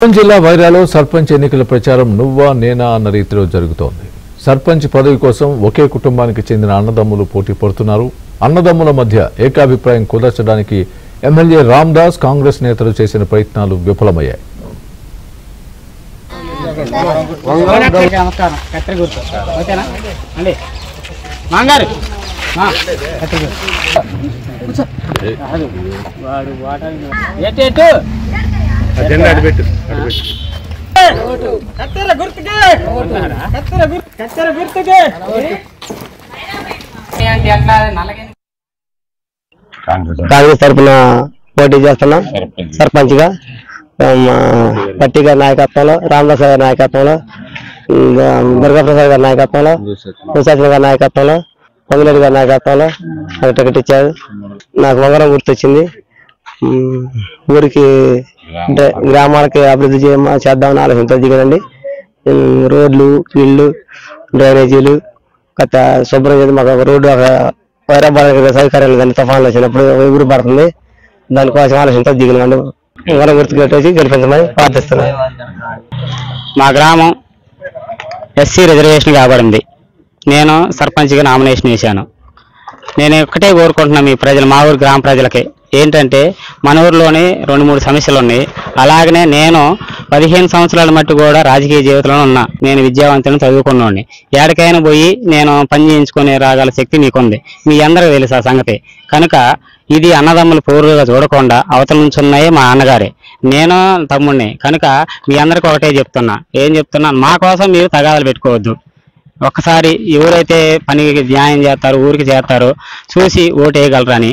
జిల్లా వైరాలో సర్పంచ్ ఎన్నికల ప్రచారం నువ్వా నేనా అన్న రీతిలో జరుగుతోంది. సర్పంచ్ పదవి కోసం ఒకే కుటుంబానికి చెందిన అన్నదమ్ములు పోటీ పడుతున్నారు. అన్నదమ్ముల మధ్య ఏకాభిప్రాయం కుదర్చడానికి ఎమ్మెల్యే రామ్దాస్ కాంగ్రెస్ నేతలు చేసిన ప్రయత్నాలు విఫలమయ్యాయి. కాంగ్రెస్ తరఫున పోటీ చేస్తున్నాం. సర్పంచ్ గా పట్టి గారి నాయకత్వంలో, రామదాస్ గారి నాయకత్వంలో, దుర్గాప్రసాద్ గారి నాయకత్వంలో, ప్రసాద్ గారి నాయకత్వంలో, పొంగిరెడ్డి గారి నాయకత్వంలో నాకు టికెట్ ఇచ్చారు. నాకు వంగరం గుర్తొచ్చింది. ఊరికి అంటే గ్రామాలకి అభివృద్ధి చేద్దామని ఆలోచనతో దిగానండి. రోడ్లు, ఇళ్ళు, డ్రైనేజీలు కొత్త శుభ్రం చేసి మాకు రోడ్డు వైరాబాద్ సౌకర్యాలు కానీ తుఫాన్లు వచ్చినప్పుడు ఊరు పడుతుంది. దానికోసం ఆలోచనతో దిగినామండి. వంగరం గుర్తు కట్టేసి గెలిపించమని ప్రార్థిస్తున్నాను. మా గ్రామం ఎస్సీ రిజర్వేషన్ కాబడింది. నేను సర్పంచ్గా నామినేషన్ వేశాను. నేను ఒక్కటే కోరుకుంటున్నా మీ ప్రజలు, మా ఊరు గ్రామ ప్రజలకి ఏంటంటే, మన ఊరిలోనే 2-3 సమస్యలు ఉన్నాయి. అలాగనే నేను 15 సంవత్సరాల మట్టు కూడా రాజకీయ జీవితంలో ఉన్నా. నేను విద్యావంతులను చదువుకున్నాండి. ఎక్కడికైనా పోయి నేను పని చేయించుకునే రాగల శక్తి మీకుంది. మీ అందరికీ తెలుసు ఆ సంగతి. కనుక ఇది అన్నదమ్ములు పూర్వగా చూడకుండా అవతల నుంచి ఉన్నాయే మా అన్నగారే, నేను తమ్ముడిని. కనుక మీ అందరికీ ఒకటే చెప్తున్నా, ఏం చెప్తున్నా, మా కోసం మీరు తగాదాలు పెట్టుకోవద్దు. ఒక్కసారి ఎవరైతే పనికి న్యాయం చేస్తారో, ఊరికి చేస్తారో చూసి ఓటు వేయగలరని